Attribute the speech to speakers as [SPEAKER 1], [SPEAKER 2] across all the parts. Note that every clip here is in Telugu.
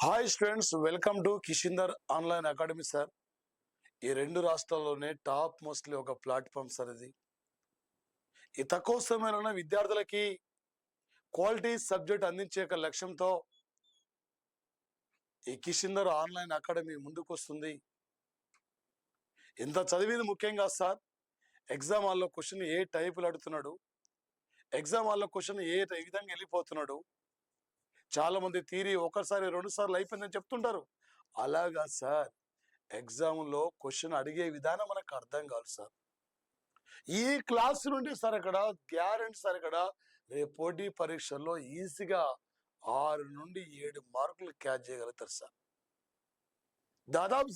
[SPEAKER 1] Hi students, welcome to Kishinder online academy sir. ఈ రెండు రాష్ట్రాల్లోనే టాప్ మోస్ట్లీ ఒక ప్లాట్ఫామ్ సార్ ఇది. ఈ తక్కువ సమయంలోనే విద్యార్థులకి క్వాలిటీ సబ్జెక్ట్ అందించే ఒక లక్ష్యంతో ఈ కిషిందర్ ఆన్లైన్ అకాడమీ ముందుకు వస్తుంది. ఎంత చదివింది ముఖ్యం కాదు సార్. ఎగ్జామ్ హాల్లో క్వశ్చన్ ఏ టైపులు అడుగుతున్నాడు, ఎగ్జామ్ హాల్లో క్వశ్చన్ ఏ విధంగా వెళ్ళిపోతున్నాడు. చాలా మంది థియరీ ఒకసారి రెండు సార్లు అయిపోయిందని చెప్తుంటారు. అలాగా సార్, ఎగ్జామ్లో క్వశ్చన్ అడిగే విధానం మనకు అర్థం కాదు సార్. ఈ క్లాస్ నుండి సార్ ఇక్కడ గ్యారెంటీ సార్ ఇక్కడ రేపు పోటీ పరీక్షల్లో ఈజీగా 6 నుండి 7 మార్కులు క్యాచ్ చేయగలుగుతారు సార్. దాదాపు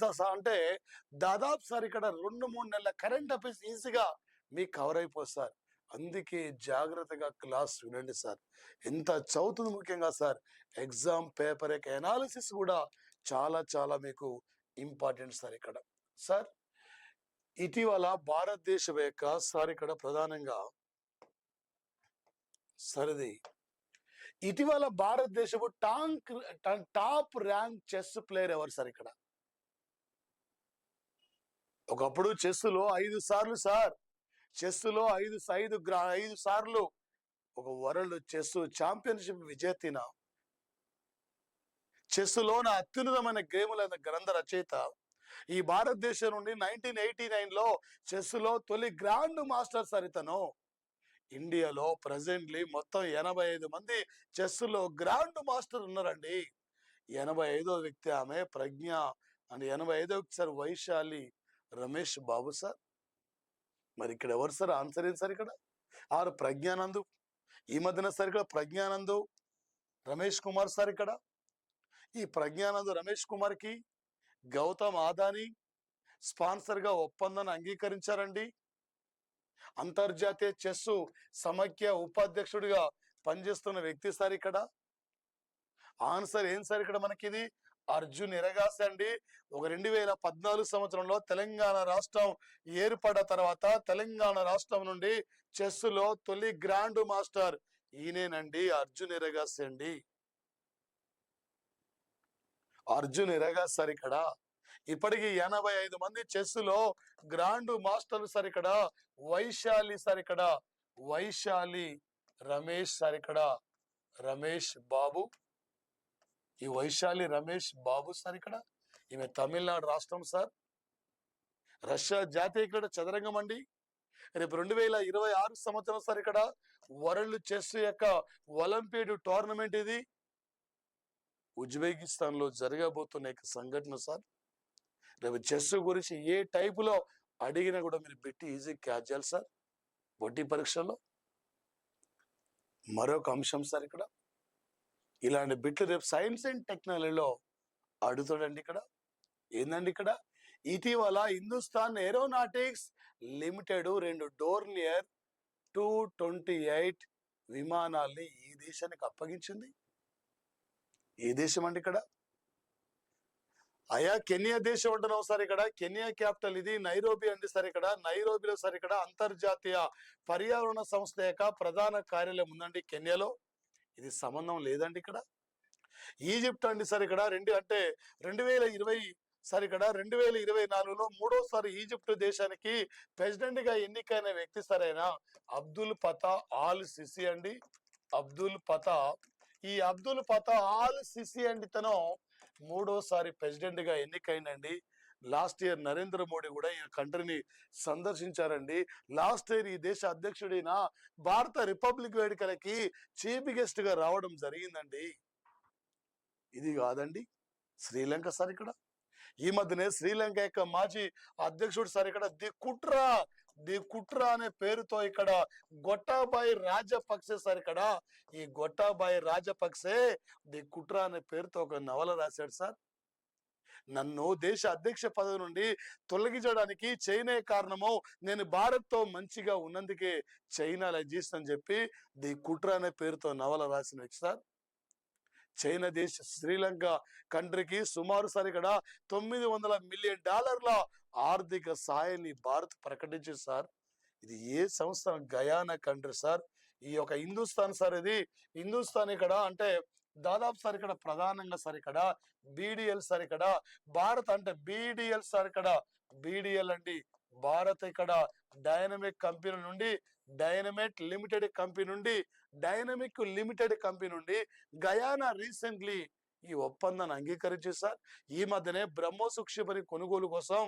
[SPEAKER 1] సార్ ఇక్కడ 2-3 నెలల కరెంట్ అఫైర్స్ ఈజీగా మీకు కవర్ అయిపోతుంది సార్. అందుకే జాగ్రత్తగా క్లాస్ వినండి సార్. ఎంత చదువుతుంది ముఖ్యంగా సార్, ఎగ్జామ్ పేపర్ యొక్క ఎనాలిసిస్ కూడా చాలా చాలా మీకు ఇంపార్టెంట్ సార్. ఇక్కడ సార్ ఇటీవల భారతదేశం యొక్క సార్ ఇక్కడ ప్రధానంగా సరిది ఇటీవల భారతదేశపు టాప్ ర్యాంక్ చెస్ ప్లేయర్ ఎవరు సార్? ఇక్కడ ఒకప్పుడు చెస్సులో 5 సార్లు సార్, చెస్సులో 5 సార్లు ఒక వరల్డ్ చెస్ ఛాంపియన్షిప్ విజేతిన, చెస్సులోన అత్యున్నతమైన గేముల గ్రంథ రచయిత, ఈ భారతదేశం నుండి 1989లో చెస్సులో తొలి గ్రాండ్ మాస్టర్ సార్ ఇతను. ఇండియాలో ప్రజెంట్లీ మొత్తం 85 మంది చెస్సులో గ్రాండ్ మాస్టర్ ఉన్నారండి. 85వ వ్యక్తి ఆమె ప్రజ్ఞ అండ్ 85వ వ్యక్తి సార్ వైశాలి రమేష్ బాబు సార్. మరి ఇక్కడ ఎవరు సార్? ఆన్సర్ ఏంటి సార్? ఇక్కడ ఆరు ప్రజ్ఞానందు. ఈ మధ్యన సార్ ఇక్కడ ప్రజ్ఞానందు రమేష్ కుమార్ సార్. ఇక్కడ ఈ ప్రజ్ఞానందు రమేష్ కుమార్ కి గౌతమ్ ఆదాని స్పాన్సర్ గా ఒప్పందాన్ని అంగీకరించారండి. అంతర్జాతీయ చెస్ సమైక్య ఉపాధ్యక్షుడిగా పనిచేస్తున్న వ్యక్తి సార్. ఇక్కడ ఆన్సర్ ఏం సార్? ఇక్కడ మనకి ఇది అర్జున్ ఎరగాసి అండి. ఒక 2014 సంవత్సరంలో తెలంగాణ రాష్ట్రం ఏర్పడ్డ తర్వాత తెలంగాణ రాష్ట్రం నుండి చెస్సులో తొలి గ్రాండ్ మాస్టర్ ఈయనేనండి, అర్జున్ ఎరగాసి అండి. అర్జున్ ఎరగాసి సార్. ఇక్కడ ఇప్పటికి 85 మంది చెస్సులో గ్రాండ్ మాస్టర్లు సార్. ఇక్కడ వైశాలి సార్. ఇక్కడ వైశాలి రమేష్ సార్. ఇక్కడ రమేష్ బాబు, ఈ వైశాలి రమేష్ బాబు సార్. ఇక్కడ ఈమె తమిళనాడు రాష్ట్రం సార్. రష్యా జాతీయ క్రీడ చదరంగం అండి. రేపు 2026 సంవత్సరం సార్ ఇక్కడ వరల్డ్ చెస్ యొక్క ఒలింపియాడ్ టోర్నమెంట్ ఇది ఉజ్బెకిస్తాన్ లో జరగబోతున్న సంఘటన సార్. రేపు చెస్ గురించి ఏ టైపులో అడిగినా కూడా మీరు పెట్టి ఈజీ క్యాచ్ చేయాలి సార్ పోటీ పరీక్షల్లో. మరొక అంశం సార్, ఇక్కడ ఇలాంటి బిట్లు రేపు సైన్స్ అండ్ టెక్నాలజీలో అడుగుతాడండి. ఇక్కడ ఏందండి? ఇక్కడ ఇటీవల హిందుస్థాన్ ఏరోనాటిక్స్ లిమిటెడ్ 2 డోర్నియర్ 228 విమానాల్ని ఈ దేశానికి అప్పగించింది. ఏ దేశం అండి? ఇక్కడ అయా కెన్యా దేశం అంటున్నాం సార్. ఇక్కడ కెన్యా క్యాపిటల్ ఇది నైరోబి అండి సార్. ఇక్కడ నైరోబిలో సార్ ఇక్కడ అంతర్జాతీయ పర్యావరణ సంస్థ యొక్క ప్రధాన కార్యాలయం ఉందండి కెన్యాలో. ఇది సంబంధం లేదండి. ఇక్కడ ఈజిప్ట్ అండి సార్. ఇక్కడ 2020 సార్. ఇక్కడ 2024లో 3వసారి ఈజిప్ట్ దేశానికి ప్రెసిడెంట్ గా ఎన్నికైన వ్యక్తి సార్ అయిన అబ్దుల్ ఫతా ఆల్ సిసి అండి. అబ్దుల్ ఫతా ఆల్ సిసి అండి తను 3వసారి ప్రెసిడెంట్ గా ఎన్నికైనండి. లాస్ట్ ఇయర్ నరేంద్ర మోడీ కూడా ఈ కంట్రీని సందర్శించారండి. లాస్ట్ ఇయర్ ఈ దేశ అధ్యక్షుడైన భారత రిపబ్లిక్ వేడుకలకి చీఫ్ గెస్ట్ గా రావడం జరిగిందండి. ఇది కాదండి శ్రీలంక సార్. ఇక్కడ ఈ మధ్యనే శ్రీలంక యొక్క మాజీ అధ్యక్షుడు సార్ ఇక్కడ ది కుట్రా అనే పేరుతో ఇక్కడ గొట్టాబాయి రాజపక్సే సార్. ఇక్కడ ఈ గొట్టాబాయి రాజపక్సే ది కుట్రా అనే పేరుతో ఒక నవల రాశాడు సార్. నన్ను దేశ అధ్యక్ష పదవి నుండి తొలగించడానికి చైనా కారణము, నేను భారత్ తో మంచిగా ఉన్నందుకే చైనా లజ్జిస్తని చెప్పి ది కుట్రా అనే పేరుతో నవల రాసిన వ్యక్తి సార్. చైనా దేశ శ్రీలంక కంట్రీకి సుమారు సార్ ఇక్కడ $900 మిలియన్ ఆర్థిక సాయాన్ని భారత్ ప్రకటించింది సార్. ఇది ఏ సంస్థ? Guyana country sir. ఈ యొక్క హిందుస్థాన్ సార్. ఇది హిందుస్థాన్ ఇక్కడ అంటే దాదాపు సార్ ఇక్కడ ప్రధానంగా సార్ ఇక్కడ బీడిఎల్ సార్ ఇక్కడ భారత్ అంటే బీడిఎల్ సార్ ఇక్కడ బీడిఎల్ అండి భారత్ ఇక్కడ డైనమిక్ కంపెనీ నుండి డైనమిక్ లిమిటెడ్ కంపెనీ నుండి డైనమిక్ లిమిటెడ్ కంపెనీ నుండి గయానా రీసెంట్లీ ఈ ఒప్పందాన్ని అంగీకరించింది సార్. ఈ మధ్యనే బ్రహ్మోస్ క్షిపణి కొనుగోలు కోసం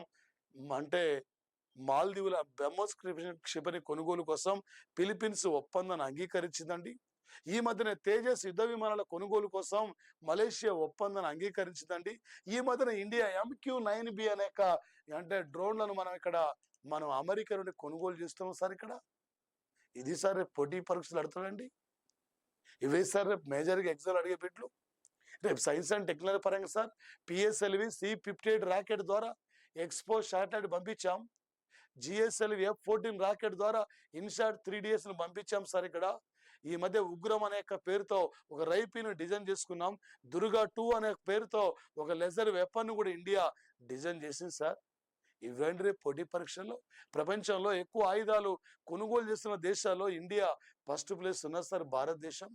[SPEAKER 1] అంటే మాల్దీవుల బ్రహ్మోస్ క్షిపణి కొనుగోలు కోసం ఫిలిప్పీన్స్ ఒప్పందాన్ని అంగీకరించిందండి. ఈ మధ్యన తేజస్ యుద్ధ విమానాల కొనుగోలు కోసం మలేషియా ఒప్పందాన్ని అంగీకరించిందండి. ఈ మధ్యన ఇండియా MQ-9B అనేక అంటే డ్రోన్లను మనం అమెరికా నుండి కొనుగోలు చేస్తున్నాం సార్. ఇక్కడ ఇది సార్ రేపు పోటీ పరీక్షలు అడుగుతాడండి. ఇవే సార్ రేపు మేజర్గా ఎగ్జామ్ అడిగే బిట్లు. రేపు సైన్స్ అండ్ టెక్నాలజీ పరంగా సార్ PSLV C-58 రాకెట్ ద్వారా ఎక్స్పో శాటిలైట్ పంపించాం. GSLV F-14 రాకెట్ ద్వారా ఇన్సాట్ 3DS ను పంపించాం సార్. ఇక్కడ ఈ మధ్య ఉగ్రం అనే పేరుతో ఒక రైఫిల్ డిజైన్ చేసుకున్నాం. దుర్గా 2 అనే పేరుతో ఒక లెజర్ వెపన్ కూడా ఇండియా డిజైన్ చేసింది సార్. ఇవేంటి రేపు పోటీ పరీక్షల్లో ప్రపంచంలో ఎక్కువ ఆయుధాలు కొనుగోలు చేస్తున్న దేశాల్లో ఇండియా ఫస్ట్ ప్లేస్ ఉన్నది సార్. భారతదేశం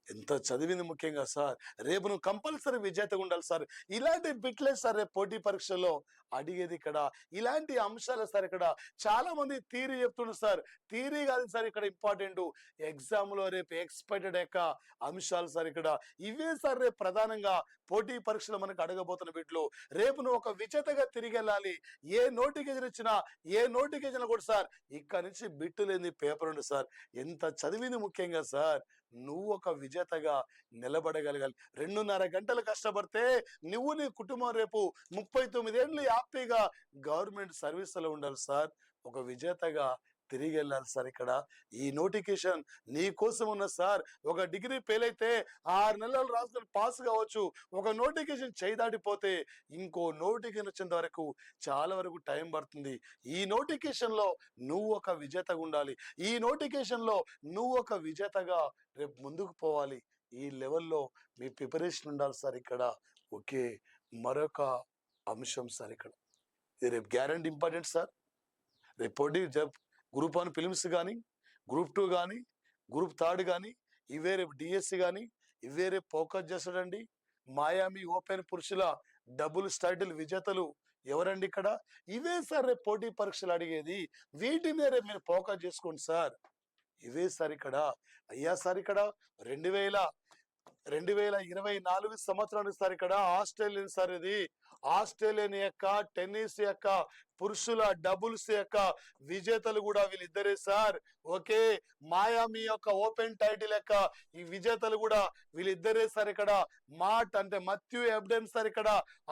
[SPEAKER 1] ఎంత చదివింది ముఖ్యంగా సార్. రేపు నువ్వు కంపల్సరీ విజేతగా ఉండాలి సార్. ఇలాంటి బిట్లే సార్ రేపు పోటీ పరీక్షలో అడిగేది. ఇక్కడ ఇలాంటి అంశాలు సార్. ఇక్కడ చాలా మంది థియరీ చెప్తున్నారు సార్. థియరీ కాదు సార్ ఇక్కడ ఇంపార్టెంట్, ఎగ్జామ్ లో రేపు ఎక్స్పెక్టెడ్ యొక్క అంశాలు సార్. ఇక్కడ ఇవే సార్ రేపు ప్రధానంగా పోటీ పరీక్షలు మనకు అడగబోతున్న బిట్లు. రేపు నువ్వు ఒక విజేతగా తిరిగి వెళ్ళాలి. ఏ నోటిఫికేషన్ ఇచ్చినా ఏ నోటిఫికేషన్ కూడా సార్ ఇక్కడ నుంచి బిట్టు లేని పేపర్ ఉంది సార్. ఎంత చదివింది ముఖ్యంగా సార్. నువ్వు ఒక విజేతగా నిలబడగలగాలి. 2.5 గంటలు కష్టపడితే నువ్వు నీ కుటుంబం రేపు 39 ఏళ్ళు హ్యాపీగా గవర్నమెంట్ సర్వీసులో ఉండాలి సార్. ఒక విజేతగా తిరిగి వెళ్ళాలి సార్. ఇక్కడ ఈ నోటిఫికేషన్ నీ కోసం ఉన్న సార్. ఒక డిగ్రీ ఫెయిల్ అయితే 6 నెలలు రాసుకొని పాస్ కావచ్చు. ఒక నోటిఫికేషన్ చేయి దాటిపోతే ఇంకో నోటిఫికేషన్ వచ్చేంత వరకు చాలా వరకు టైం పడుతుంది. ఈ నోటిఫికేషన్ లో నువ్వు ఒక విజేతగా ఉండాలి. ఈ నోటిఫికేషన్ లో నువ్వు ఒక విజేతగా రేపు ముందుకు పోవాలి. ఈ లెవెల్లో మీ ప్రిపరేషన్ ఉండాలి సార్. ఇక్కడ ఓకే, మరొక అంశం సార్. ఇక్కడ ఇది రేపు గ్యారంటీ ఇంపార్టెంట్ సార్. రేపు పోటీ గ్రూప్ 1 ఫిలిమ్స్ కానీ, గ్రూప్ 2 కానీ, గ్రూప్ 3 కానీ, ఇవే రేపు DSC కానీ ఇవే రేపు ఫోకస్ చేస్తాడండి. మాయామి ఓపెన్ పురుషుల డబుల్స్ టైటిల్ విజేతలు ఎవరండి? ఇక్కడ ఇవే సార్ రేపు పోటీ పరీక్షలు అడిగేది. వీటి మీద రేపు మీరు ఫోకస్ చేసుకోండి సార్. ఇవే సార్. ఇక్కడ అయ్యా సార్ ఇక్కడ 2024 సంవత్సరానికి సార్ ఇక్కడ ఆస్ట్రేలియన్ సార్ ఇది ఆస్ట్రేలియన్ యొక్క టెన్నిస్ యొక్క పురుషుల డబుల్స్ యొక్క విజేతలు కూడా వీళ్ళిద్దరే సార్. ఓకే, మాయామి యొక్క ఓపెన్ టైటిల్ యొక్క ఈ విజేతలు కూడా వీళ్ళిద్దరే సార్. ఇక్కడ మాట్ అంటే మథ్యూ ఎబ్డెన్ సార్. ఇక్కడ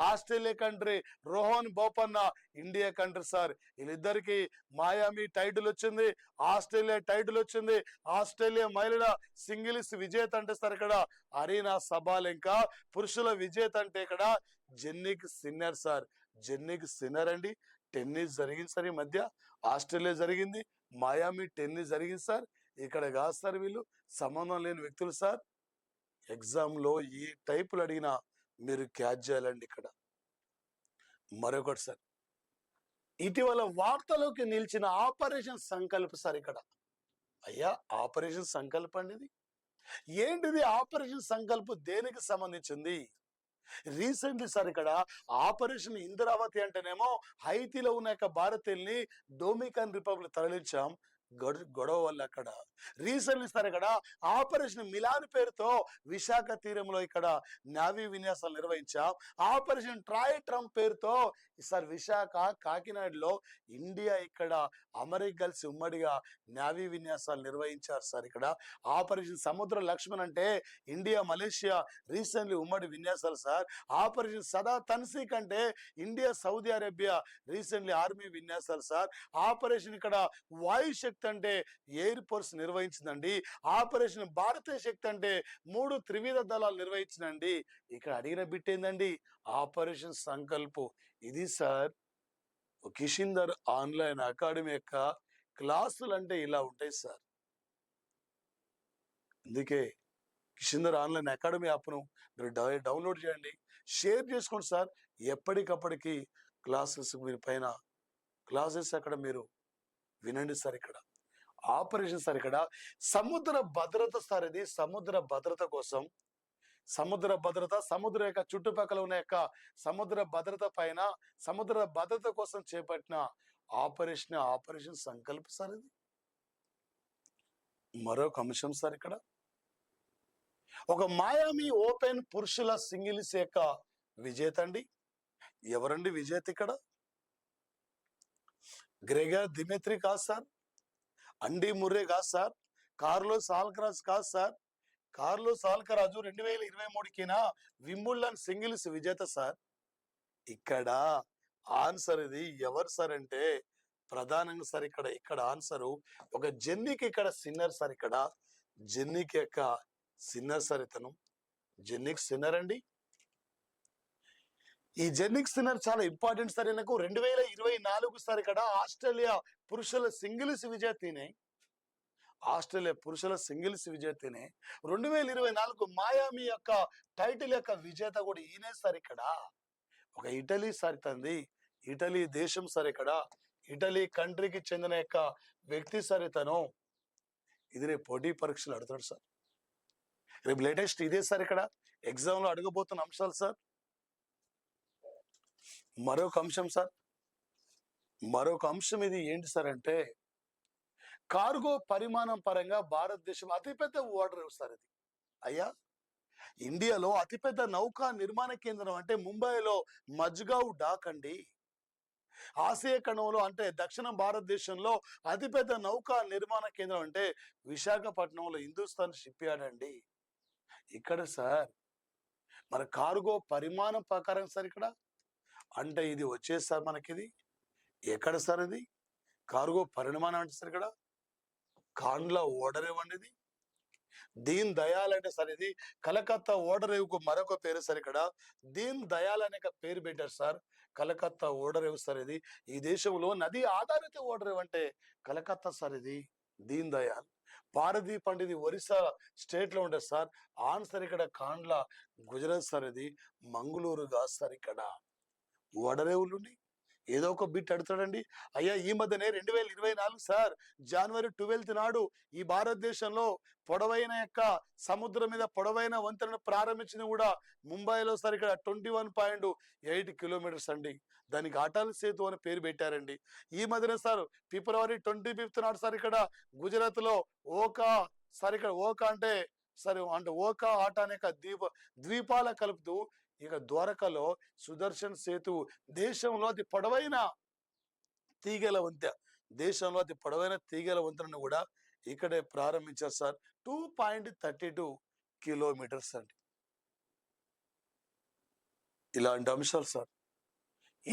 [SPEAKER 1] Australia country, Rohan Bopanna India country sir. వీళ్ళిద్దరికి మాయామి టైటిల్ వచ్చింది, ఆస్ట్రేలియా టైటిల్ వచ్చింది. ఆస్ట్రేలియా మహిళల సింగిల్స్ విజేత అంటే సార్ ఇక్కడ అరీనా సబాలెంకా. పురుషుల విజేత అంటే ఇక్కడ జెన్నిక్ సిన్నర్ సార్. జెన్నిక్ సిన్నర్ అండి. టెన్నిస్ జరిగింది సార్. ఈ మధ్య ఆస్ట్రేలియా జరిగింది, మాయామి టెన్నిస్ జరిగింది సార్. ఇక్కడ కాదు సార్, వీళ్ళు సంబంధం లేని వ్యక్తులు సార్. ఎగ్జామ్ లో ఈ టైపులు అడిగినా మీరు క్యాచ్ చేయాలండి. ఇక్కడ మరొకటి సార్, ఇటీవల వార్తలోకి నిలిచిన ఆపరేషన్ సంకల్ప్ సార్. ఇక్కడ అయ్యా ఆపరేషన్ సంకల్ప్ అనేది ఏంటిది? ఆపరేషన్ సంకల్ప్ దేనికి సంబంధించింది? రీసెంట్లీ సార్ ఇక్కడ ఆపరేషన్ ఇంద్రావతి అంటేనేమో హైతీలో ఉన్న భారతీయుల్ని డొమినికన్ రిపబ్లిక్ తరలించాం. గొడవ వల్ల అక్కడ రీసెంట్లీ సార్ ఇక్కడ ఆపరేషన్ మిలాన్ పేరుతో విశాఖ తీరంలో ఇక్కడ నావీ విన్యాసాలు నిర్వహించాం. ఆపరేషన్ ట్రాయ్ ట్రంప్ పేరుతో సార్ విశాఖ కాకినాడలో ఇండియా ఇక్కడ అమెరికా కలిసి ఉమ్మడిగా నావీ విన్యాసాలు నిర్వహించారు సార్. ఇక్కడ ఆపరేషన్ సముద్ర లక్ష్మణ్ అంటే ఇండియా మలేషియా రీసెంట్లీ ఉమ్మడి విన్యాసాలు సార్. ఆపరేషన్ సదా తన్సీక్ అంటే India Saudi Arabia recently army విన్యాసాలు సార్. ఆపరేషన్ ఇక్కడ వాయు శక్తి అంటే ఎయిర్ ఫోర్స్ నిర్వహించిందండి. ఆపరేషన్ భారతీయ శక్తి అంటే 3 త్రివిధ దళాలు నిర్వహించిందండి. ఇక్కడ అడిగిన బిట్ ఏందండి? ఆపరేషన్ సంకల్ప్. ఇది సార్ కిషిందర్ ఆన్లైన్ అకాడమీ యొక్క క్లాసులు అంటే ఇలా ఉంటాయి సార్. అందుకే కిషిందర్ ఆన్లైన్ అకాడమీ యాప్ను మీరు డౌన్లోడ్ చేయండి, షేర్ చేసుకోండి సార్. ఎప్పటికప్పటికి క్లాసెస్ మీరు పైన క్లాసెస్ అక్కడ మీరు వినండి సార్. ఇక్కడ ఆపరేషన్ సార్ ఇక్కడ సముద్ర భద్రత సార్, ఇది సముద్ర భద్రత కోసం, సముద్ర భద్రత, సముద్ర యొక్క చుట్టుపక్కల ఉన్న యొక్క సముద్ర భద్రత పైన, సముద్ర భద్రత కోసం చేపట్టిన ఆపరేషన్ సంకల్ప సార్ ఇది. మరొక అంశం సార్ ఇక్కడ, ఒక మాయామి ఓపెన్ పురుషుల సింగిల్స్ యొక్క విజేత అండి. ఎవరండి విజేత ఇక్కడ? గ్రెగర్ దిమెత్రి కాదు సార్, అండీ ముర్రే కాదు సార్, కార్లోస్ ఆల్కరాజ్ కాదు సార్. కార్లోస్ ఆల్కరాజు 2023కిన వింబుల్డన్ సింగిల్స్ విజేత సార్. ఇక్కడ ఆన్సర్ ఇది ఎవరు సార్ అంటే ప్రధానంగా సార్ ఇక్కడ ఆన్సరు ఒక జెన్నిక్ ఇక్కడ సిన్నర్ సార్. ఇక్కడ జెన్నిక్ యొక్క సిన్నర్ సార్, ఇతను జెన్నిక్ సిన్నర్ అండి. ఈ జెన్నిక్ సిన్నర్ చాలా ఇంపార్టెంట్ సార్. ఈయనకు 2024 సార్ ఇక్కడ ఆస్ట్రేలియా పురుషుల సింగిల్స్ విజేతనే, ఆస్ట్రేలియా పురుషుల సింగిల్స్ విజేతనే. 2024 మాయామి యొక్క టైటిల్ యొక్క విజేత కూడా ఈయనే సార్. ఇక్కడ ఒక ఇటలీ సార్, తంది ఇటలీ దేశం సార్. ఇక్కడ ఇటలీ కంట్రీకి చెందిన యొక్క వ్యక్తి సార్ ఇతను. ఇది రేపు పోటీ పరీక్షలు అడుగుతాడు సార్. రేపు లేటెస్ట్ ఇదే సార్ ఇక్కడ ఎగ్జామ్ లో అడగబోతున్న అంశాలు సార్. మరొక అంశం సార్, మరొక అంశం ఇది ఏంటి సార్ అంటే కార్గో పరిమాణం పరంగా భారతదేశం అతిపెద్ద ఓడరేవు సార్ ఇది. అయ్యా, ఇండియాలో అతిపెద్ద నౌకా నిర్మాణ కేంద్రం అంటే ముంబైలో మజ్గావ్ డాక్ అండి. ఆసియా ఖండంలో అంటే దక్షిణ భారతదేశంలో అతిపెద్ద నౌకా నిర్మాణ కేంద్రం అంటే విశాఖపట్నంలో హిందుస్థాన్ షిప్ యార్డ్ అండి. ఇక్కడ సార్ మన కార్గో పరిమాణం ప్రకారం సార్ ఇక్కడ అంటే ఇది వచ్చేసి సార్ మనకిది ఎక్కడ సార్ ఇది కార్గో పరిమాణం అంటే సార్ ఇక్కడ కాండ్లా ఓడరేవ్ అండి. ఇది దీన్ దయాల్ అంటే సార్ ఇది కలకత్తా ఓడరేవుకు మరొక పేరు సార్. ఇక్కడ దీన్ దయాల్ అనే పేరు పెట్టారు సార్. కలకత్తా ఓడరేవు సార్ ఇది. ఈ దేశంలో నది ఆధారిత ఓడరేవు అంటే కలకత్తా సార్. ఇది దీన్ దయాల్. పారదీప్ అంటే ఇది ఒరిస్సా స్టేట్ లో ఉంటుంది సార్. ఆన్సర్ ఇక్కడ కాండ్లా గుజరాత్ సార్. ఇది మంగళూరు కాదు సార్. ఇక్కడ ఓడరేవులు ఏదో ఒక బిట్ అడుగుతాడండి. అయ్యా, ఈ మధ్యనే 2024 సార్ జనవరి 12 నాడు ఈ భారతదేశంలో పొడవైన యొక్క సముద్రం మీద పొడవైన వంతెనను ప్రారంభించింది కూడా ముంబైలో సార్. ఇక్కడ 21.8 కిలోమీటర్స్ అండి. దానికి అటల్ సేతు అని పేరు పెట్టారండి. ఈ మధ్యనే సార్ ఫిబ్రవరి 25 నాడు సార్ ఇక్కడ గుజరాత్ లో ఓకా సార్. ఇక్కడ ఓకా అంటే సరే అంటే ఓకా ఆట అనే ద్వీపాల కలుపుతూ ఇక ద్వారకలో సుదర్శన్ సేతు, దేశంలో అతి పొడవైన తీగల వంతెన, దేశంలో అతి పొడవైన తీగల వంతెనను కూడా ఇక్కడే ప్రారంభించారు సార్. 2.32 కిలోమీటర్స్ అండి. ఇలాంటి అంశాలు సార్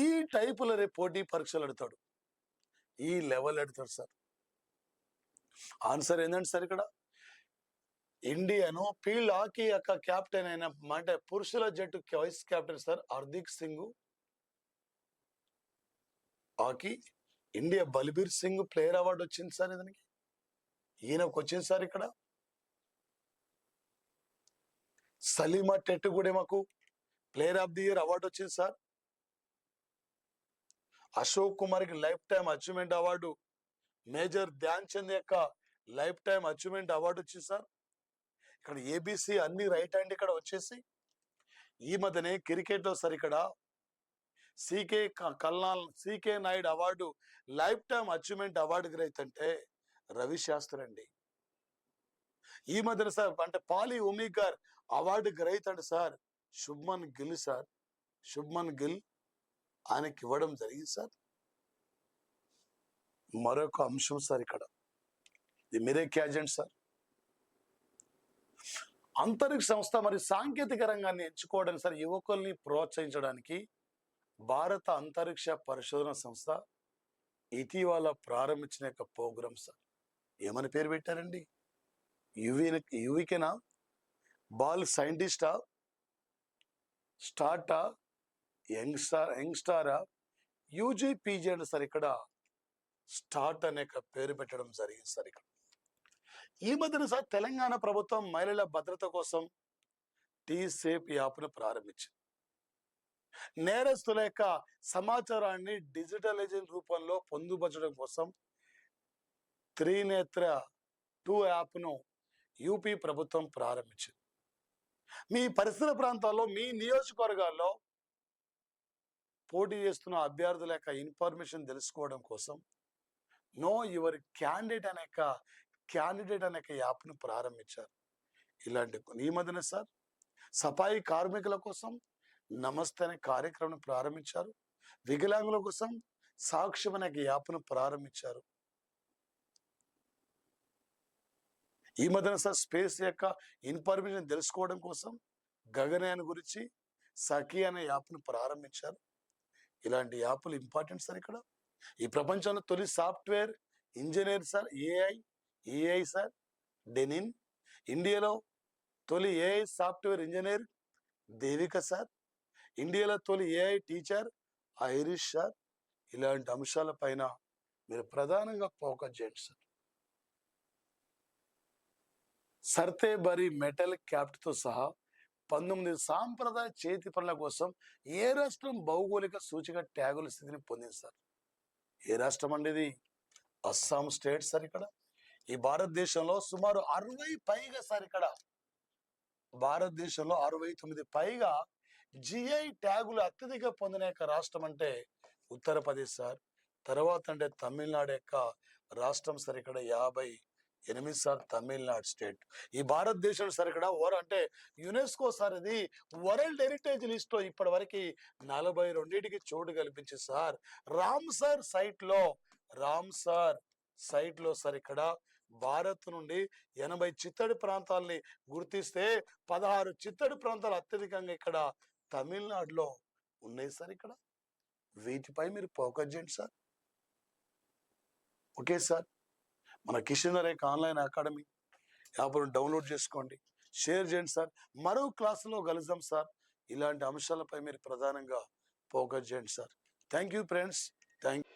[SPEAKER 1] ఈ టైపులో రేపు పోటీ పరీక్షలు అడుగుతాడు, ఈ లెవెల్ అడుగుతాడు సార్. ఆన్సర్ ఏంటంటే సార్ ఇక్కడ ఇండియాను ఫీల్డ్ హాకీ యొక్క కెప్టెన్ అయిన అంటే పురుషుల జట్టు vice captain sir Hardik Singh. Hockey India Balbir Singh player award వచ్చింది సార్. ఇతనికి ఈయనకు వచ్చింది సార్. ఇక్కడ సలీమా టెట్ కూడా మాకు player of the year award వచ్చింది సార్. అశోక్ కుమార్ కి lifetime achievement award, major Dhyan Chand యొక్క లైఫ్ టైమ్ అచీవ్మెంట్ అవార్డు వచ్చింది సార్. ఇక్కడ ఏబిసి అన్ని రైట్ హ్యాండ్ ఇక్కడ వచ్చేసి. ఈ మధ్యనే క్రికెట్ లో సార్ ఇక్కడ C K Naidu award lifetime achievement award గ్రహీత అంటే రవి శాస్త్రి అండి. ఈ మధ్యన సార్ అంటే పాలి ఉమీకర్ అవార్డు గ్రహీత అంటే సార్ శుభ్మన్ గిల్ సార్. శుభ్మన్ గిల్ ఆయనకి ఇవ్వడం జరిగింది సార్. మరొక అంశం సార్ ఇక్కడ ఇది మిరేక్ ఏజెంట్ సార్. అంతరిక్ష సంస్థ మరియు సాంకేతిక రంగాన్ని ఎంచుకోవడానికి సార్ యువకుల్ని ప్రోత్సహించడానికి భారత అంతరిక్ష పరిశోధన సంస్థ ఇటీవల ప్రారంభించిన యొక్క ప్రోగ్రామ్ సార్. ఏమని పేరు పెట్టారండి? యువికేనా, బాల్ సైంటిస్టా, స్టార్టా, యంగ్స్టారా, యూజీ పీజీ అంటే సార్ ఇక్కడ స్టార్ట్ అనే పేరు పెట్టడం జరిగింది సార్. ఇక్కడ ఈ మధ్యన సార్ తెలంగాణ ప్రభుత్వం మహిళల భద్రత కోసం టీ-సేఫ్ యాప్ను ప్రారంభించింది. నేరస్తుల యొక్క సమాచారాన్ని డిజిటలైజేషన్ రూపంలో పొందుపరచడం కోసం త్రినేత్ర 2 యాప్ను యూపీ ప్రభుత్వం ప్రారంభించింది. మీ పరిసర ప్రాంతాల్లో, మీ నియోజకవర్గాల్లో పోటీ చేస్తున్న అభ్యర్థుల యొక్క ఇన్ఫర్మేషన్ తెలుసుకోవడం కోసం నో యువర్ క్యాండిడేట్ అనే యాప్ను ప్రారంభించారు. ఇలాంటి ఈ మధ్యన సార్ సఫాయి కార్మికుల కోసం నమస్తే అనే కార్యక్రమం ప్రారంభించారు. వికలాంగుల కోసం సాక్ష్యం అనే యాప్ను ప్రారంభించారు. ఈ మధ్యన సార్ స్పేస్ యొక్క ఇన్ఫర్మేషన్ తెలుసుకోవడం కోసం గగనయాన్ గురించి సఖీ అనే యాప్ను ప్రారంభించారు. ఇలాంటి యాప్లు ఇంపార్టెంట్ సార్. ఇక్కడ ఈ ప్రపంచంలో తొలి software engineer sir AI sir denim. ఇండియాలో తొలి AI software engineer Devika sir. ఇండియాలో తొలి ఏఐ టీచర్ ఐరిష్ సార్. ఇలాంటి అంశాల పైన మీరు ప్రధానంగా ఫోకస్ చేయండి సార్. సర్తేబరి మెటల్ క్యాప్ట్తో సహా 19 సాంప్రదాయ చేతి పనుల కోసం ఏ రాష్ట్రం భౌగోళిక సూచిక ట్యాగుల స్థితిని పొందింది సార్? ఏ రాష్ట్రం అండి ఇది? Assam state sir. ఇక్కడ ఈ భారతదేశంలో సుమారు 60 పైగా సార్. ఇక్కడ భారతదేశంలో 69 పైగా జిఐ ట్యాగులు అత్యధిక పొందిన యొక్క రాష్ట్రం అంటే ఉత్తరప్రదేశ్ సార్. తర్వాత అంటే తమిళనాడు యొక్క రాష్ట్రం సార్. ఇక్కడ 58 సార్ తమిళనాడు స్టేట్. ఈ భారతదేశం సార్ ఇక్కడ అంటే యునెస్కో సార్ ఇది వరల్డ్ హెరిటేజ్ లిస్ట్ లో ఇప్పటి వరకు 42కి చోటు కల్పించి సార్. రామ్సర్ సైట్ లో సార్ ఇక్కడ భారత్ నుండి 80 చిత్తడి ప్రాంతాలని గుర్తిస్తే 16 చిత్తడి ప్రాంతాలు అత్యధికంగా ఇక్కడ తమిళనాడులో ఉన్నాయి సార్. ఇక్కడ వీటిపై మీరు ఫోకస్ చేయండి సార్. Okay sir. మన కిషన్ రేఖ ఆన్లైన్ అకాడమీ యాప్ను డౌన్లోడ్ చేసుకోండి, షేర్ చేయండి సార్. మరో క్లాసులో కలుద్దాం సార్. ఇలాంటి అంశాలపై మీరు ప్రధానంగా ఫోకస్ చేయండి sir. Thank you friends. Thank